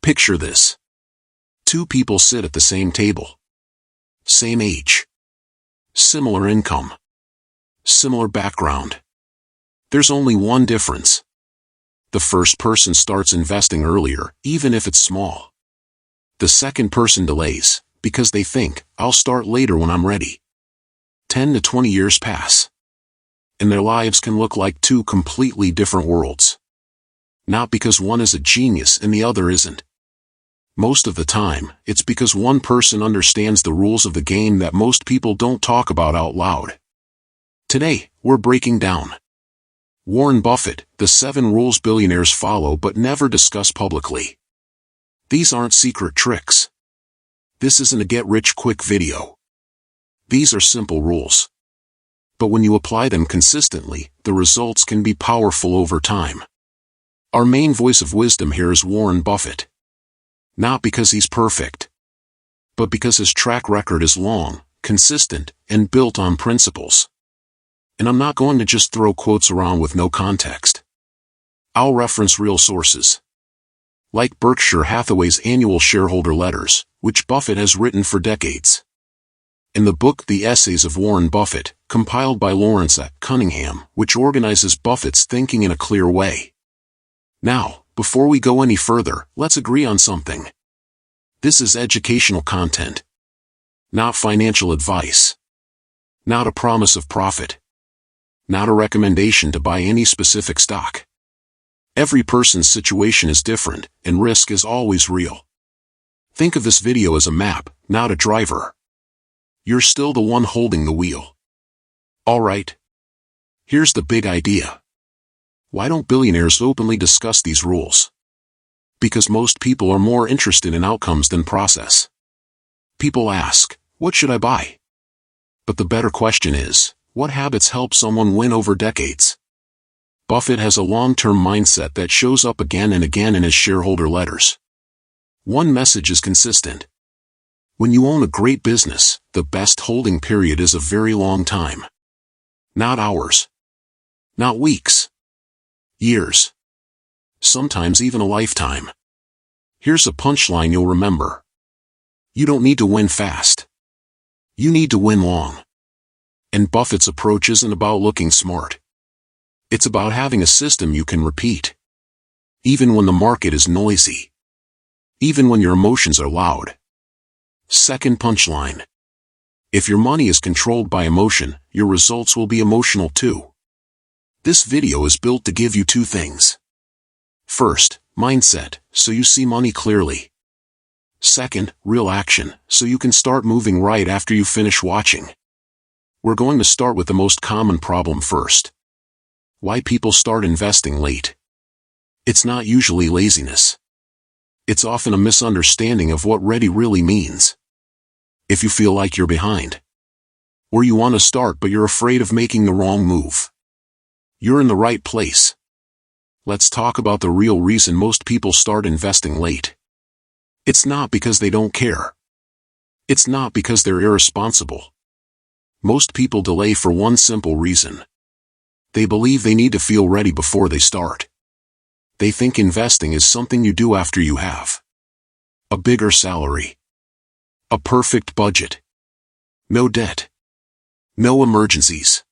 Picture this. Two people sit at the same table. Same age. Similar income. Similar background. There's only one difference. The first person starts investing earlier, even if it's small. The second person delays, because they think, I'll start later when I'm ready. 10 to 20 years pass. And their lives can look like two completely different worlds. Not because one is a genius and the other isn't. Most of the time, it's because one person understands the rules of the game that most people don't talk about out loud. Today, we're breaking down Warren Buffett, the 7 rules billionaires follow but never discuss publicly. These aren't secret tricks. This isn't a get-rich-quick video. These are simple rules. But when you apply them consistently, the results can be powerful over time. Our main voice of wisdom here is Warren Buffett. Not because he's perfect, but because his track record is long, consistent, and built on principles. And I'm not going to just throw quotes around with no context. I'll reference real sources. Like Berkshire Hathaway's annual shareholder letters, which Buffett has written for decades. And the book The Essays of Warren Buffett, compiled by Lawrence A. Cunningham, which organizes Buffett's thinking in a clear way. Now, before we go any further, let's agree on something. This is educational content. Not financial advice. Not a promise of profit. Not a recommendation to buy any specific stock. Every person's situation is different, and risk is always real. Think of this video as a map, not a driver. You're still the one holding the wheel. Alright. Here's the big idea. Why don't billionaires openly discuss these rules? Because most people are more interested in outcomes than process. People ask, what should I buy? But the better question is, what habits help someone win over decades? Buffett has a long-term mindset that shows up again and again in his shareholder letters. One message is consistent. When you own a great business, the best holding period is a very long time. Not hours. Not weeks. Years. Sometimes even a lifetime. Here's a punchline you'll remember. You don't need to win fast. You need to win long. And Buffett's approach isn't about looking smart. It's about having a system you can repeat. Even when the market is noisy. Even when your emotions are loud. Second punchline. If your money is controlled by emotion, your results will be emotional too. This video is built to give you 2 things. First, mindset, so you see money clearly. Second, real action, so you can start moving right after you finish watching. We're going to start with the most common problem first. Why people start investing late. It's not usually laziness. It's often a misunderstanding of what ready really means. If you feel like you're behind, or you want to start but you're afraid of making the wrong move, you're in the right place. Let's talk about the real reason most people start investing late. It's not because they don't care. It's not because they're irresponsible. Most people delay for one simple reason. They believe they need to feel ready before they start. They think investing is something you do after you have a bigger salary, a perfect budget, no debt, no emergencies,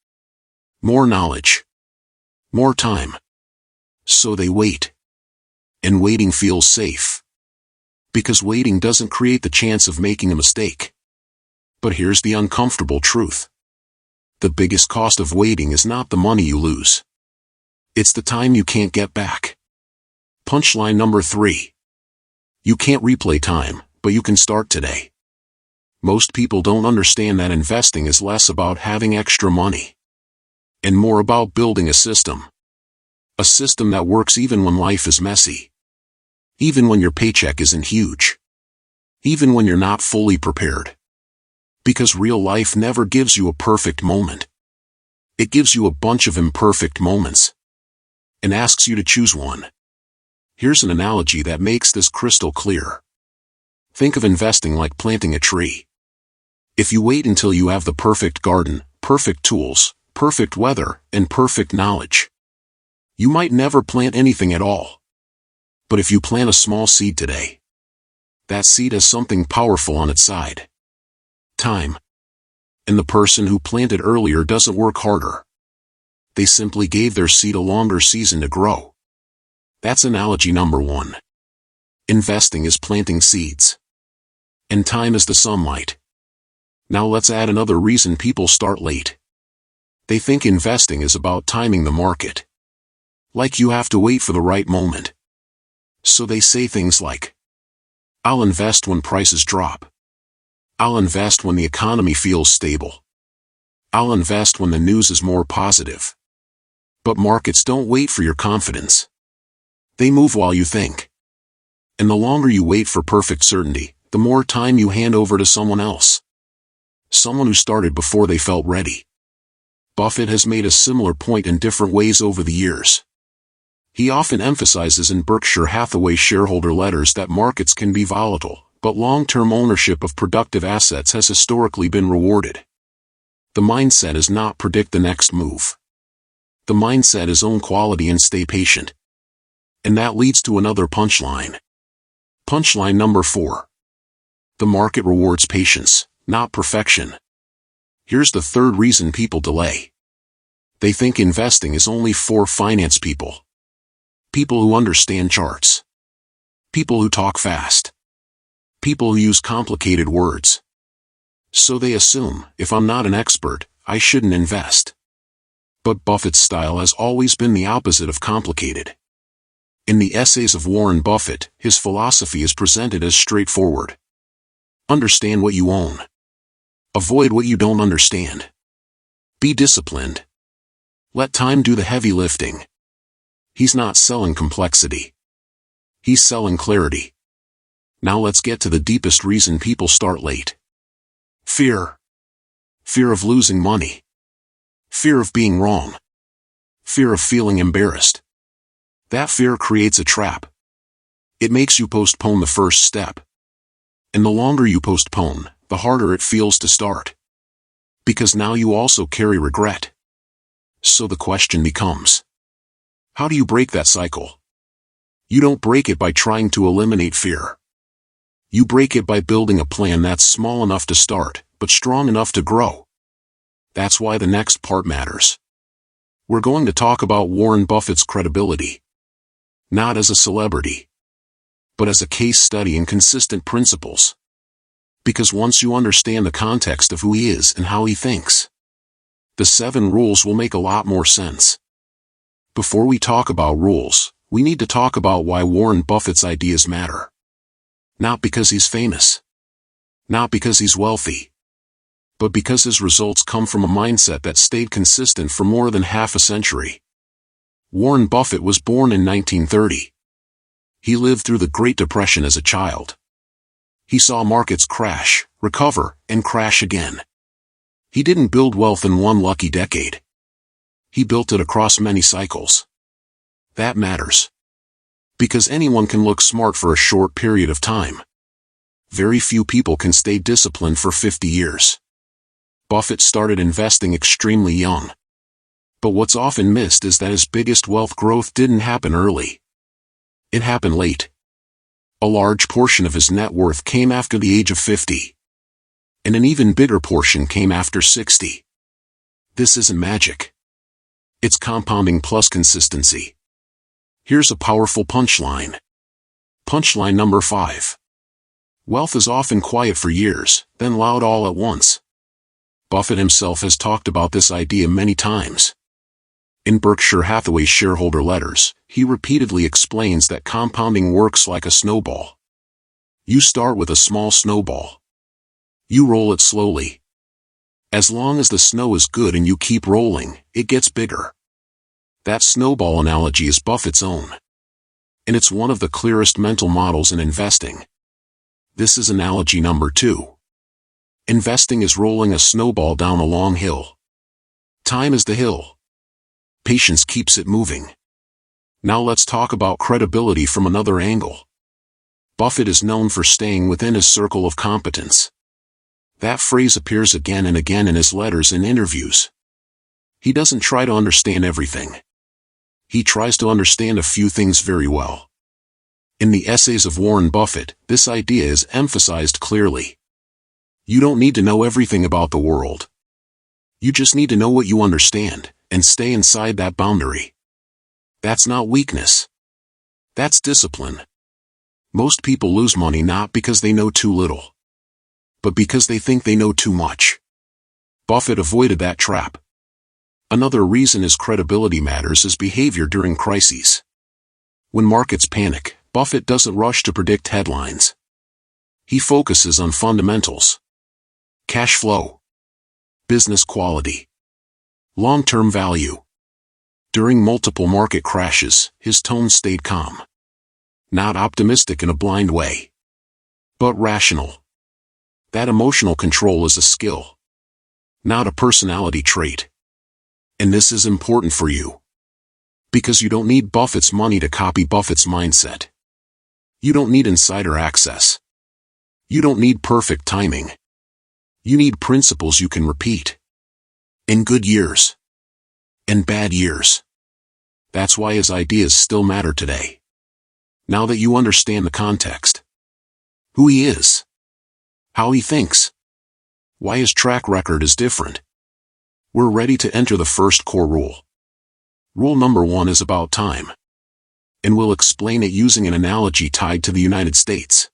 more knowledge, more time. So they wait. And waiting feels safe. Because waiting doesn't create the chance of making a mistake. But here's the uncomfortable truth. The biggest cost of waiting is not the money you lose. It's the time you can't get back. Punchline number 3. You can't replay time, but you can start today. Most people don't understand that investing is less about having extra money and more about building a system. A system that works even when life is messy. Even when your paycheck isn't huge. Even when you're not fully prepared. Because real life never gives you a perfect moment. It gives you a bunch of imperfect moments. And asks you to choose one. Here's an analogy that makes this crystal clear. Think of investing like planting a tree. If you wait until you have the perfect garden, perfect tools, perfect weather, and perfect knowledge, you might never plant anything at all. But if you plant a small seed today, That seed has something powerful on its side. Time. And the person who planted earlier doesn't work harder. They simply gave their seed a longer season to grow. That's analogy number 1. Investing is planting seeds. And time is the sunlight. Now let's add another reason people start late. They think investing is about timing the market. Like you have to wait for the right moment. So they say things like, I'll invest when prices drop. I'll invest when the economy feels stable. I'll invest when the news is more positive. But markets don't wait for your confidence. They move while you think. And the longer you wait for perfect certainty, the more time you hand over to someone else. Someone who started before they felt ready. Buffett has made a similar point in different ways over the years. He often emphasizes in Berkshire Hathaway shareholder letters that markets can be volatile, but long-term ownership of productive assets has historically been rewarded. The mindset is not predict the next move. The mindset is own quality and stay patient. And that leads to another punchline. Punchline number 4. The market rewards patience, not perfection. Here's the third reason people delay. They think investing is only for finance people. People who understand charts. People who talk fast. People who use complicated words. So they assume, if I'm not an expert, I shouldn't invest. But Buffett's style has always been the opposite of complicated. In the essays of Warren Buffett, his philosophy is presented as straightforward. Understand what you own. Avoid what you don't understand. Be disciplined. Let time do the heavy lifting. He's not selling complexity. He's selling clarity. Now let's get to the deepest reason people start late. Fear. Fear of losing money. Fear of being wrong. Fear of feeling embarrassed. That fear creates a trap. It makes you postpone the first step. And the longer you postpone, the harder it feels to start. Because now you also carry regret. So the question becomes, how do you break that cycle? You don't break it by trying to eliminate fear. You break it by building a plan that's small enough to start, but strong enough to grow. That's why the next part matters. We're going to talk about Warren Buffett's credibility. Not as a celebrity, but as a case study in consistent principles. Because once you understand the context of who he is and how he thinks, the 7 rules will make a lot more sense. Before we talk about rules, we need to talk about why Warren Buffett's ideas matter. Not because he's famous. Not because he's wealthy. But because his results come from a mindset that stayed consistent for more than half a century. Warren Buffett was born in 1930. He lived through the Great Depression as a child. He saw markets crash, recover, and crash again. He didn't build wealth in one lucky decade. He built it across many cycles. That matters. Because anyone can look smart for a short period of time. Very few people can stay disciplined for 50 years. Buffett started investing extremely young. But what's often missed is that his biggest wealth growth didn't happen early. It happened late. A large portion of his net worth came after the age of 50. And an even bigger portion came after 60. This isn't magic. It's compounding plus consistency. Here's a powerful punchline. Punchline number 5. Wealth is often quiet for years, then loud all at once. Buffett himself has talked about this idea many times. In Berkshire Hathaway shareholder letters, he repeatedly explains that compounding works like a snowball. You start with a small snowball. You roll it slowly. As long as the snow is good and you keep rolling, it gets bigger. That snowball analogy is Buffett's own. And it's one of the clearest mental models in investing. This is analogy number 2. Investing is rolling a snowball down a long hill. Time is the hill. Patience keeps it moving. Now let's talk about credibility from another angle. Buffett is known for staying within his circle of competence. That phrase appears again and again in his letters and interviews. He doesn't try to understand everything. He tries to understand a few things very well. In the essays of Warren Buffett, this idea is emphasized clearly. You don't need to know everything about the world. You just need to know what you understand, and stay inside that boundary. That's not weakness. That's discipline. Most people lose money not because they know too little, but because they think they know too much. Buffett avoided that trap. Another reason his credibility matters is behavior during crises. When markets panic, Buffett doesn't rush to predict headlines. He focuses on fundamentals: cash flow, business quality, long-term value. During multiple market crashes, his tone stayed calm. Not optimistic in a blind way, but rational. That emotional control is a skill, not a personality trait. And this is important for you, because you don't need Buffett's money to copy Buffett's mindset. You don't need insider access. You don't need perfect timing. You need principles you can repeat. In good years. In bad years. That's why his ideas still matter today. Now that you understand the context, who he is, how he thinks, why his track record is different, we're ready to enter the first core rule. Rule number 1 is about time, and we'll explain it using an analogy tied to the United States.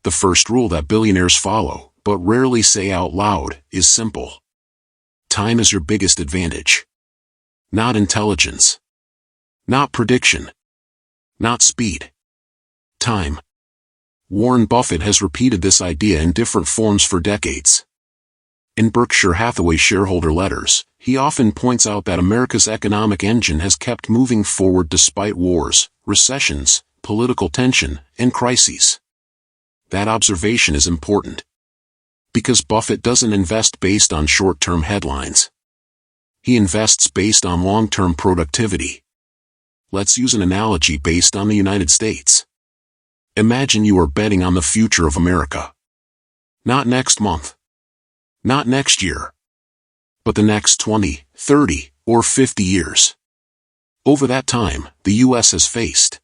The first rule that billionaires follow, but rarely say out loud, is simple. Time is your biggest advantage. Not intelligence. Not prediction. Not speed. Time. Warren Buffett has repeated this idea in different forms for decades. In Berkshire Hathaway shareholder letters, he often points out that America's economic engine has kept moving forward despite wars, recessions, political tension, and crises. That observation is important, because Buffett doesn't invest based on short-term headlines. He invests based on long-term productivity. Let's use an analogy based on the United States. Imagine you are betting on the future of America. Not next month. Not next year. But the next 20, 30, or 50 years. Over that time, the U.S. has faced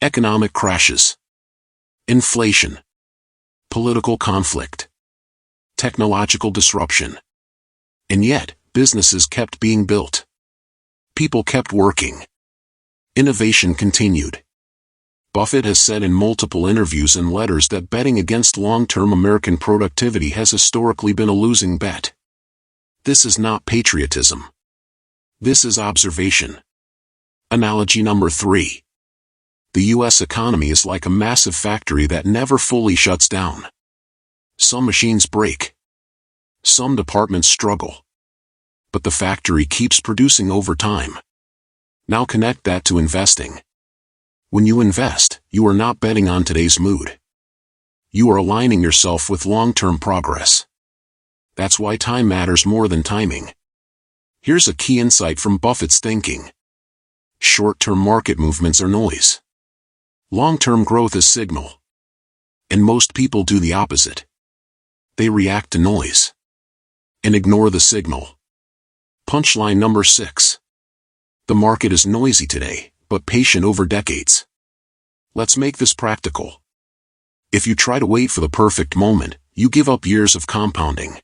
economic crashes, inflation, political conflict, technological disruption. And yet, businesses kept being built. People kept working. Innovation continued. Buffett has said in multiple interviews and letters that betting against long-term American productivity has historically been a losing bet. This is not patriotism. This is observation. Analogy number 3. The U.S. economy is like a massive factory that never fully shuts down. Some machines break. Some departments struggle. But the factory keeps producing over time. Now connect that to investing. When you invest, you are not betting on today's mood. You are aligning yourself with long-term progress. That's why time matters more than timing. Here's a key insight from Buffett's thinking. Short-term market movements are noise. Long-term growth is signal. And most people do the opposite. They react to noise and ignore the signal. Punchline number 6. The market is noisy today, but patient over decades. Let's make this practical. If you try to wait for the perfect moment, you give up years of compounding.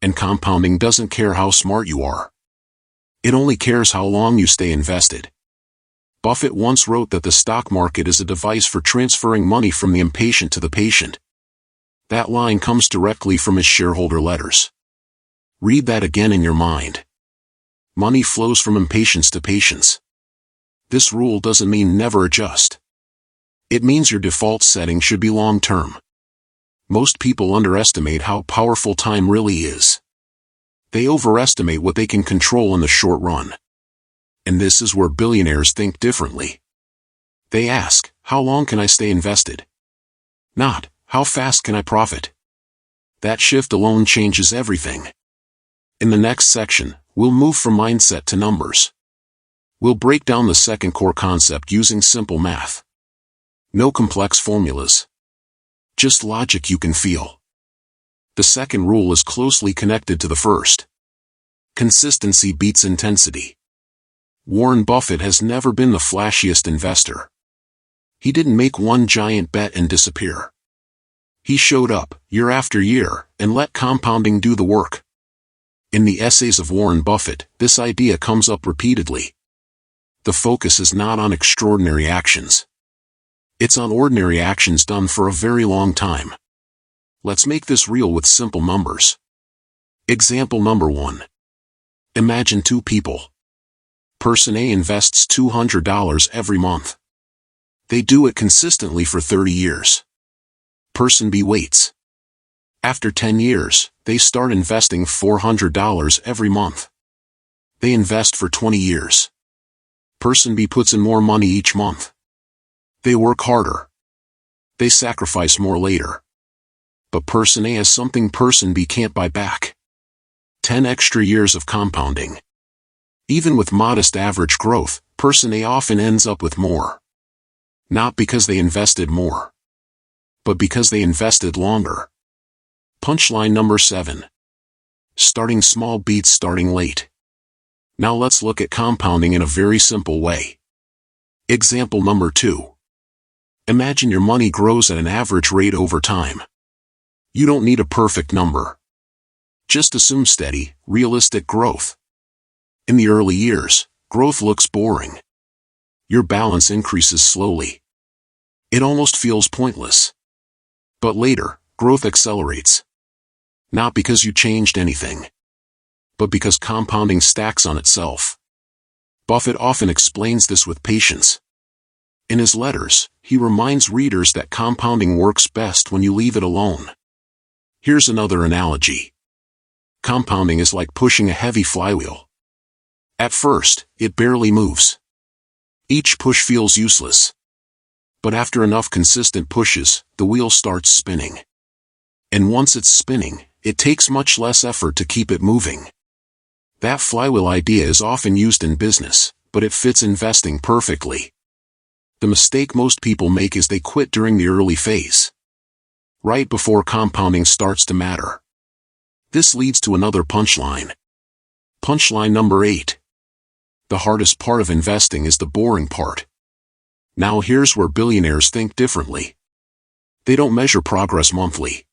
And compounding doesn't care how smart you are. It only cares how long you stay invested. Buffett once wrote that the stock market is a device for transferring money from the impatient to the patient. That line comes directly from his shareholder letters. Read that again in your mind. Money flows from impatience to patience. This rule doesn't mean never adjust. It means your default setting should be long-term. Most people underestimate how powerful time really is. They overestimate what they can control in the short run. And this is where billionaires think differently. They ask, how long can I stay invested? Not, how fast can I profit? That shift alone changes everything. In the next section, we'll move from mindset to numbers. We'll break down the second core concept using simple math. No complex formulas. Just logic you can feel. The second rule is closely connected to the first. Consistency beats intensity. Warren Buffett has never been the flashiest investor. He didn't make one giant bet and disappear. He showed up, year after year, and let compounding do the work. In the essays of Warren Buffett, this idea comes up repeatedly. The focus is not on extraordinary actions. It's on ordinary actions done for a very long time. Let's make this real with simple numbers. Example number 1. Imagine 2 people. Person A invests $200 every month. They do it consistently for 30 years. Person B waits. After 10 years, they start investing $400 every month. They invest for 20 years. Person B puts in more money each month. They work harder. They sacrifice more later. But person A has something person B can't buy back. 10 extra years of compounding. Even with modest average growth, person A often ends up with more. Not because they invested more, but because they invested longer. Punchline number 7. Starting small beats starting late. Now let's look at compounding in a very simple way. Example number 2. Imagine your money grows at an average rate over time. You don't need a perfect number. Just assume steady, realistic growth. In the early years, growth looks boring. Your balance increases slowly. It almost feels pointless. But later, growth accelerates. Not because you changed anything, but because compounding stacks on itself. Buffett often explains this with patience. In his letters, he reminds readers that compounding works best when you leave it alone. Here's another analogy. Compounding is like pushing a heavy flywheel. At first, it barely moves. Each push feels useless. But after enough consistent pushes, the wheel starts spinning. And once it's spinning, it takes much less effort to keep it moving. That flywheel idea is often used in business, but it fits investing perfectly. The mistake most people make is they quit during the early phase, right before compounding starts to matter. This leads to another punchline. Punchline number 8. The hardest part of investing is the boring part. Now here's where billionaires think differently. They don't measure progress monthly.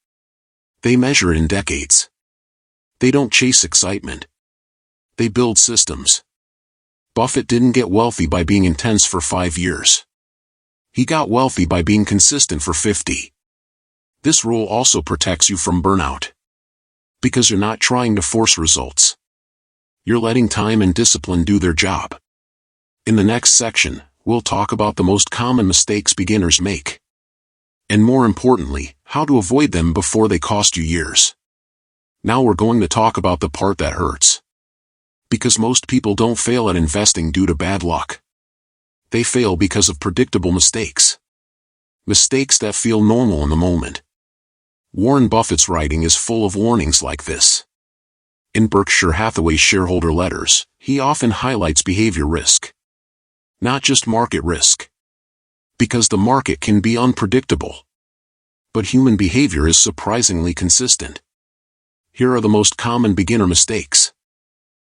They measure it in decades. They don't chase excitement. They build systems. Buffett didn't get wealthy by being intense for 5 years. He got wealthy by being consistent for 50. This rule also protects you from burnout. Because you're not trying to force results. You're letting time and discipline do their job. In the next section, we'll talk about the most common mistakes beginners make. And more importantly, how to avoid them before they cost you years. Now we're going to talk about the part that hurts. Because most people don't fail at investing due to bad luck. They fail because of predictable mistakes. Mistakes that feel normal in the moment. Warren Buffett's writing is full of warnings like this. In Berkshire Hathaway's shareholder letters, he often highlights behavior risk. Not just market risk. Because the market can be unpredictable. But human behavior is surprisingly consistent. Here are the most common beginner mistakes.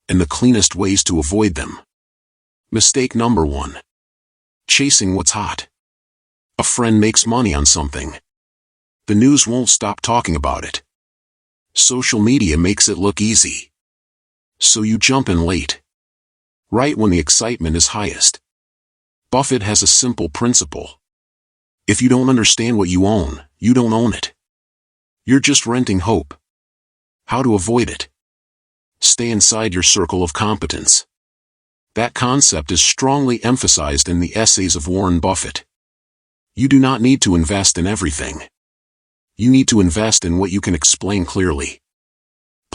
And the cleanest ways to avoid them. Mistake number 1. Chasing what's hot. A friend makes money on something. The news won't stop talking about it. Social media makes it look easy. So you jump in late. Right when the excitement is highest. Buffett has a simple principle. If you don't understand what you own, you don't own it. You're just renting hope. How to avoid it? Stay inside your circle of competence. That concept is strongly emphasized in the essays of Warren Buffett. You do not need to invest in everything. You need to invest in what you can explain clearly.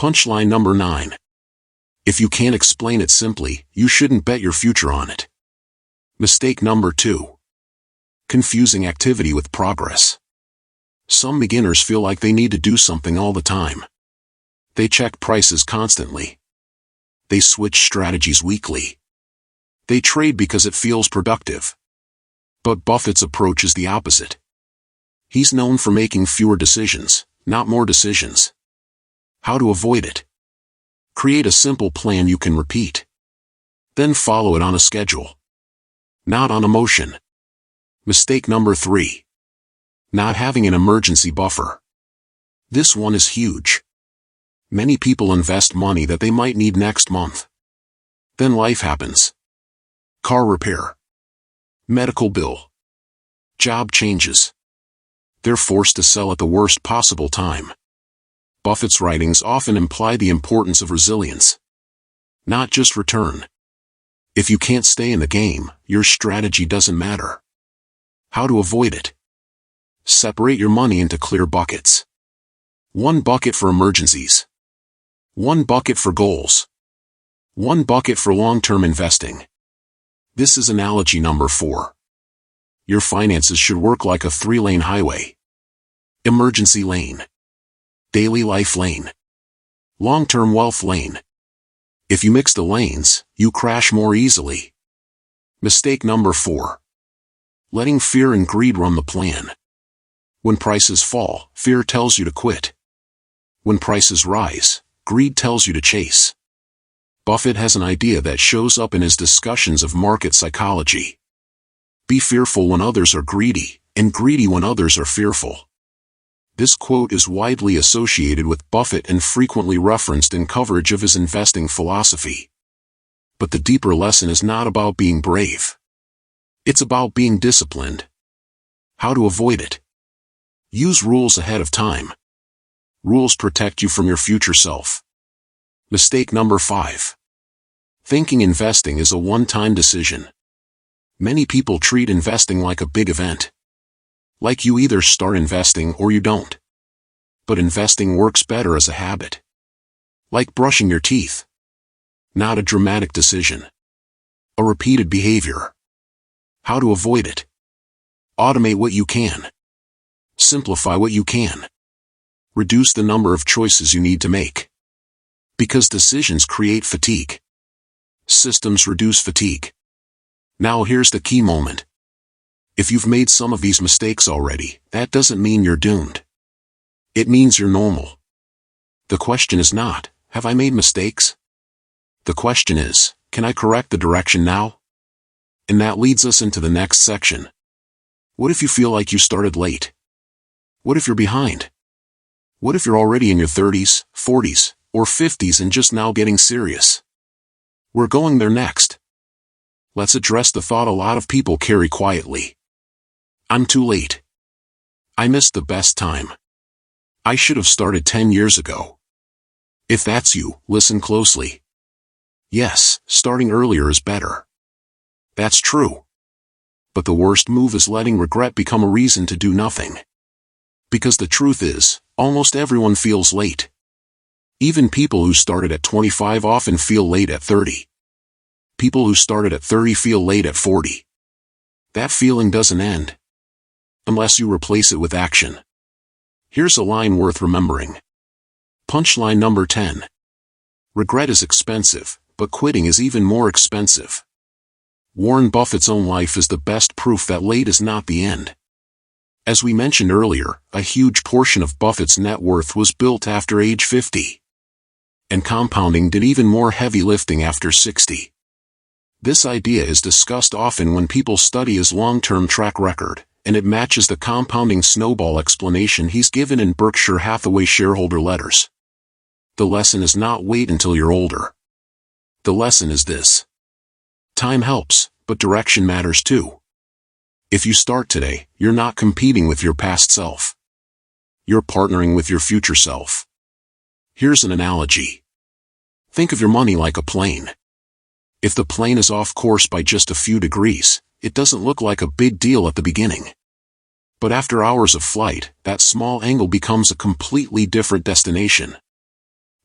Punchline number 9. If you can't explain it simply, you shouldn't bet your future on it. Mistake number 2. Confusing activity with progress. Some beginners feel like they need to do something all the time. They check prices constantly. They switch strategies weekly. They trade because it feels productive. But Buffett's approach is the opposite. He's known for making fewer decisions, not more decisions. How to avoid it? Create a simple plan you can repeat. Then follow it on a schedule. Not on emotion. Mistake number 3. Not having an emergency buffer. This one is huge. Many people invest money that they might need next month. Then life happens. Car repair. Medical bill. Job changes. They're forced to sell at the worst possible time. Buffett's writings often imply the importance of resilience, not just return. If you can't stay in the game, your strategy doesn't matter. How to avoid it? Separate your money into clear buckets. One bucket for emergencies. One bucket for goals. One bucket for long-term investing. This is analogy number 4. Your finances should work like a 3-lane highway. Emergency lane. Daily life lane. Long-term wealth lane. If you mix the lanes, you crash more easily. Mistake number 4. Letting fear and greed run the plan. When prices fall, fear tells you to quit. When prices rise, greed tells you to chase. Buffett has an idea that shows up in his discussions of market psychology. Be fearful when others are greedy, and greedy when others are fearful. This quote is widely associated with Buffett and frequently referenced in coverage of his investing philosophy. But the deeper lesson is not about being brave. It's about being disciplined. How to avoid it? Use rules ahead of time. Rules protect you from your future self. Mistake number 5. Thinking investing is a one-time decision. Many people treat investing like a big event. Like you either start investing or you don't. But investing works better as a habit. Like brushing your teeth. Not a dramatic decision. A repeated behavior. How to avoid it? Automate what you can. Simplify what you can. Reduce the number of choices you need to make. Because decisions create fatigue. Systems reduce fatigue. Now here's the key moment. If you've made some of these mistakes already, that doesn't mean you're doomed. It means you're normal. The question is not, have I made mistakes? The question is, can I correct the direction now? And that leads us into the next section. What if you feel like you started late? What if you're behind? What if you're already in your 30s, 40s, or 50s and just now getting serious? We're going there next. Let's address the thought a lot of people carry quietly. I'm too late. I missed the best time. I should have started 10 years ago. If that's you, listen closely. Yes, starting earlier is better. That's true. But the worst move is letting regret become a reason to do nothing. Because the truth is, almost everyone feels late. Even people who started at 25 often feel late at 30. People who started at 30 feel late at 40. That feeling doesn't end. Unless you replace it with action. Here's a line worth remembering. Punchline number 10. Regret is expensive, but quitting is even more expensive. Warren Buffett's own life is the best proof that late is not the end. As we mentioned earlier, a huge portion of Buffett's net worth was built after age 50. And compounding did even more heavy lifting after 60. This idea is discussed often when people study his long-term track record, and it matches the compounding snowball explanation he's given in Berkshire Hathaway shareholder letters. The lesson is not wait until you're older. The lesson is this. Time helps, but direction matters too. If you start today, you're not competing with your past self. You're partnering with your future self. Here's an analogy. Think of your money like a plane. If the plane is off course by just a few degrees, it doesn't look like a big deal at the beginning. But after hours of flight, that small angle becomes a completely different destination.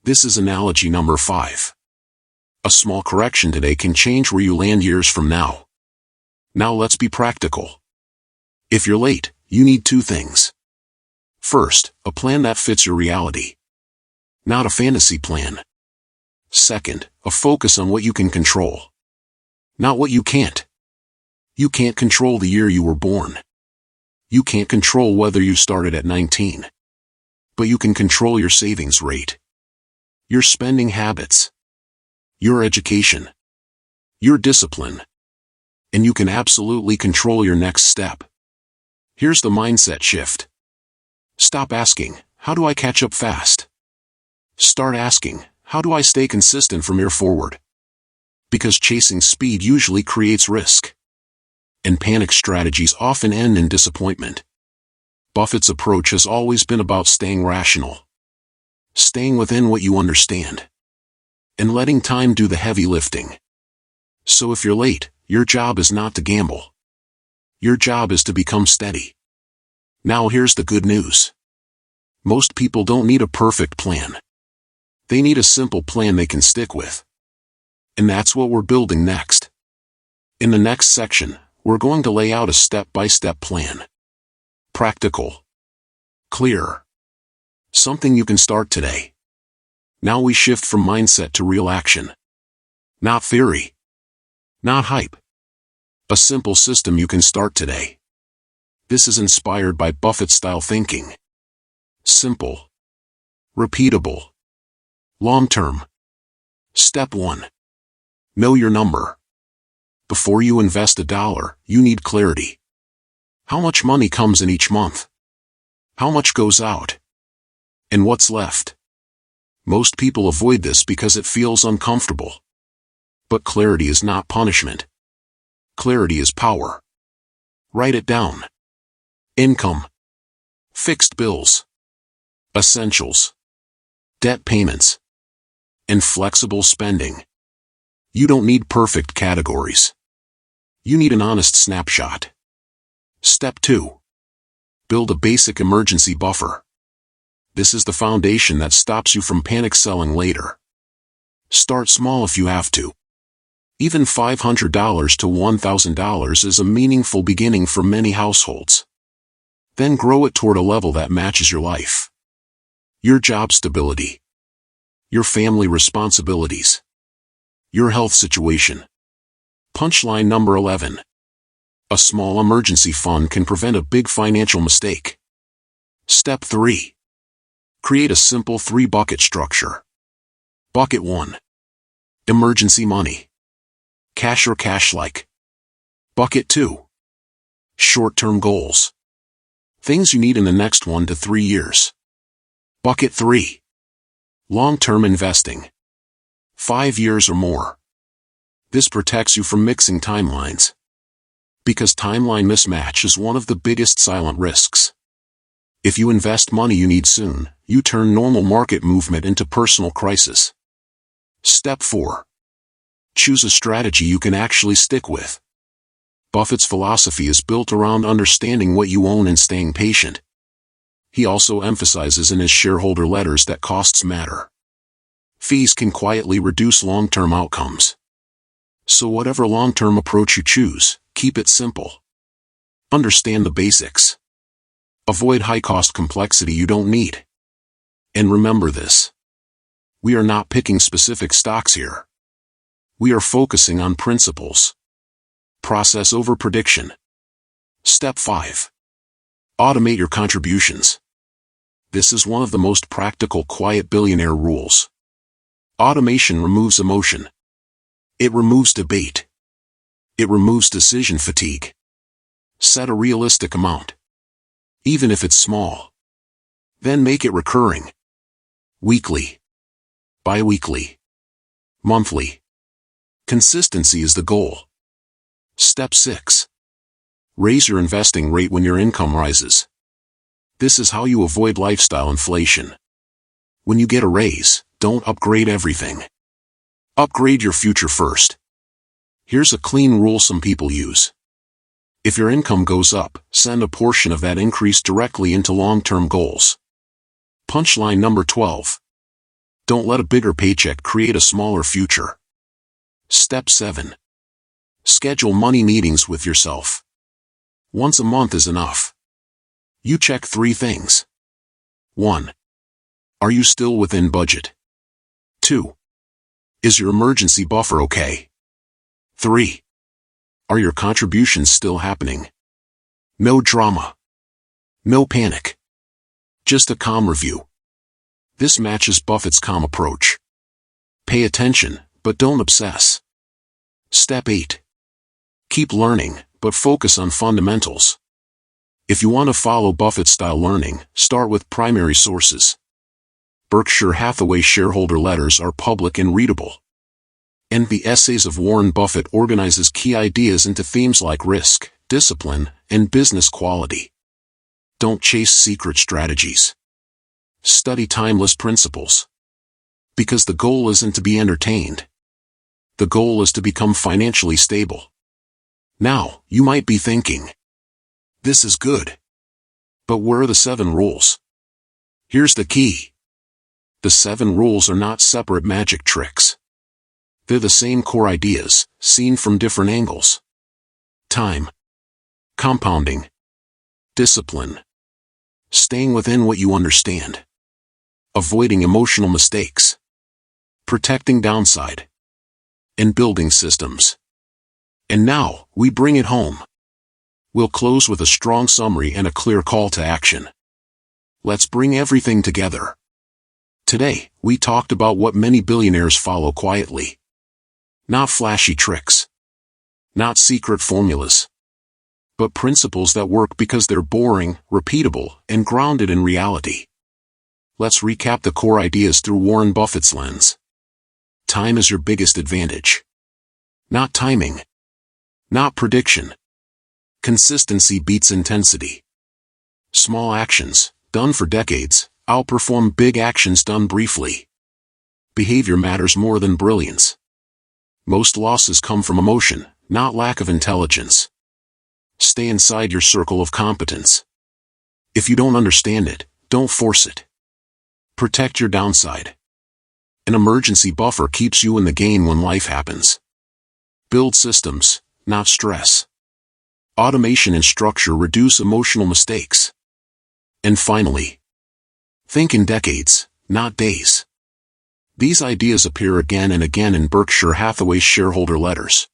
This is analogy number 5. A small correction today can change where you land years from now. Now let's be practical. If you're late, you need 2 things. First, a plan that fits your reality. Not a fantasy plan. Second, a focus on what you can control. Not what you can't. You can't control the year you were born. You can't control whether you started at 19. But you can control your savings rate. Your spending habits. Your education. Your discipline. And you can absolutely control your next step. Here's the mindset shift. Stop asking, how do I catch up fast? Start asking, how do I stay consistent from here forward? Because chasing speed usually creates risk. And panic strategies often end in disappointment. Buffett's approach has always been about staying rational. Staying within what you understand. And letting time do the heavy lifting. So if you're late, your job is not to gamble. Your job is to become steady. Now here's the good news. Most people don't need a perfect plan. They need a simple plan they can stick with. And that's what we're building next. In the next section, we're going to lay out a step-by-step plan. Practical. Clear. Something you can start today. Now we shift from mindset to real action. Not theory. Not hype. A simple system you can start today. This is inspired by Buffett-style thinking. Simple. Repeatable. Long-term. Step 1. Know your number. Before you invest $1, you need clarity. How much money comes in each month? How much goes out? And what's left? Most people avoid this because it feels uncomfortable. But clarity is not punishment. Clarity is power. Write it down. Income. Fixed bills. Essentials. Debt payments. And flexible spending. You don't need perfect categories. You need an honest snapshot. Step 2. Build a basic emergency buffer. This is the foundation that stops you from panic selling later. Start small if you have to. Even $500 to $1,000 is a meaningful beginning for many households. Then grow it toward a level that matches your life. Your job stability. Your family responsibilities. Your health situation. Punchline number 11. A small emergency fund can prevent a big financial mistake. Step 3. Create a simple 3-bucket structure. Bucket 1. Emergency money. Cash or cash-like. Bucket 2. Short-term goals. Things you need in the next 1 to 3 years. Bucket 3. Long-term investing. 5 years or more. This protects you from mixing timelines. Because timeline mismatch is one of the biggest silent risks. If you invest money you need soon, you turn normal market movement into personal crisis. Step 4. Choose a strategy you can actually stick with. Buffett's philosophy is built around understanding what you own and staying patient. He also emphasizes in his shareholder letters that costs matter. Fees can quietly reduce long-term outcomes. So whatever long-term approach you choose, keep it simple. Understand the basics. Avoid high-cost complexity you don't need. And remember this. We are not picking specific stocks here. We are focusing on principles. Process over prediction. Step 5. Automate your contributions. This is one of the most practical quiet billionaire rules. Automation removes emotion. It removes debate. It removes decision fatigue. Set a realistic amount. Even if it's small. Then make it recurring. Weekly. Bi-weekly. Monthly. Consistency is the goal. Step 6. Raise your investing rate when your income rises. This is how you avoid lifestyle inflation. When you get a raise, don't upgrade everything. Upgrade your future first. Here's a clean rule some people use. If your income goes up, send a portion of that increase directly into long-term goals. Punchline number 12. Don't let a bigger paycheck create a smaller future. Step 7. Schedule money meetings with yourself. Once a month is enough. You check 3 things. 1. Are you still within budget? 2. Is your emergency buffer okay? 3. Are your contributions still happening? No drama. No panic. Just a calm review. This matches Buffett's calm approach. Pay attention, but don't obsess. Step 8. Keep learning, but focus on fundamentals. If you want to follow Buffett-style learning, start with primary sources. Berkshire Hathaway shareholder letters are public and readable. And the Essays of Warren Buffett organizes key ideas into themes like risk, discipline, and business quality. Don't chase secret strategies. Study timeless principles. Because the goal isn't to be entertained. The goal is to become financially stable. Now, you might be thinking, this is good. But where are the 7 rules? Here's the key. The 7 rules are not separate magic tricks. They're the same core ideas, seen from different angles. Time. Compounding. Discipline. Staying within what you understand. Avoiding emotional mistakes. Protecting downside. And building systems. And now, we bring it home. We'll close with a strong summary and a clear call to action. Let's bring everything together. Today, we talked about what many billionaires follow quietly. Not flashy tricks. Not secret formulas. But principles that work because they're boring, repeatable, and grounded in reality. Let's recap the core ideas through Warren Buffett's lens. Time is your biggest advantage. Not timing. Not prediction. Consistency beats intensity. Small actions, done for decades, outperform big actions done briefly. Behavior matters more than brilliance. Most losses come from emotion, not lack of intelligence. Stay inside your circle of competence. If you don't understand it, don't force it. Protect your downside. An emergency buffer keeps you in the game when life happens. Build systems, not stress. Automation and structure reduce emotional mistakes. And finally, think in decades, not days. These ideas appear again and again in Berkshire Hathaway's shareholder letters.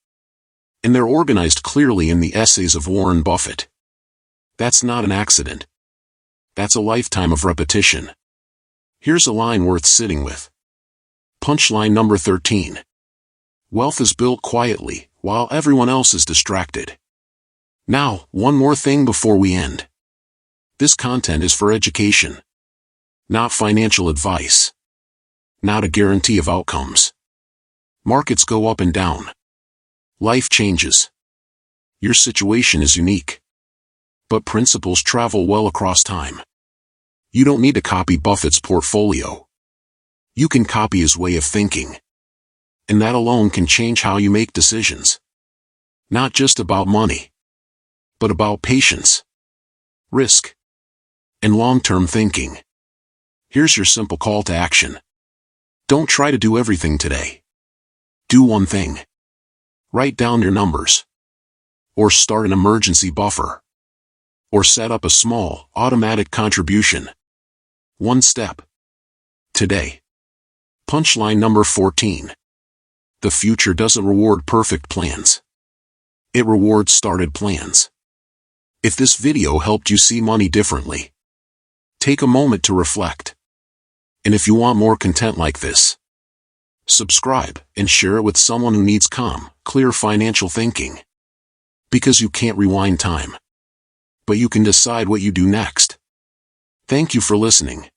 And they're organized clearly in the Essays of Warren Buffett. That's not an accident. That's a lifetime of repetition. Here's a line worth sitting with. Punchline number 13. Wealth is built quietly, while everyone else is distracted. Now, one more thing before we end. This content is for education. Not financial advice. Not a guarantee of outcomes. Markets go up and down. Life changes. Your situation is unique. But principles travel well across time. You don't need to copy Buffett's portfolio. You can copy his way of thinking. And that alone can change how you make decisions. Not just about money, but about patience, risk, and long-term thinking. Here's your simple call to action. Don't try to do everything today. Do one thing. Write down your numbers. Or start an emergency buffer. Or set up a small, automatic contribution. One step. Today. Punchline number 14. The future doesn't reward perfect plans. It rewards started plans. If this video helped you see money differently, take a moment to reflect. And if you want more content like this, subscribe and share it with someone who needs calm, clear financial thinking. Because you can't rewind time, but you can decide what you do next. Thank you for listening.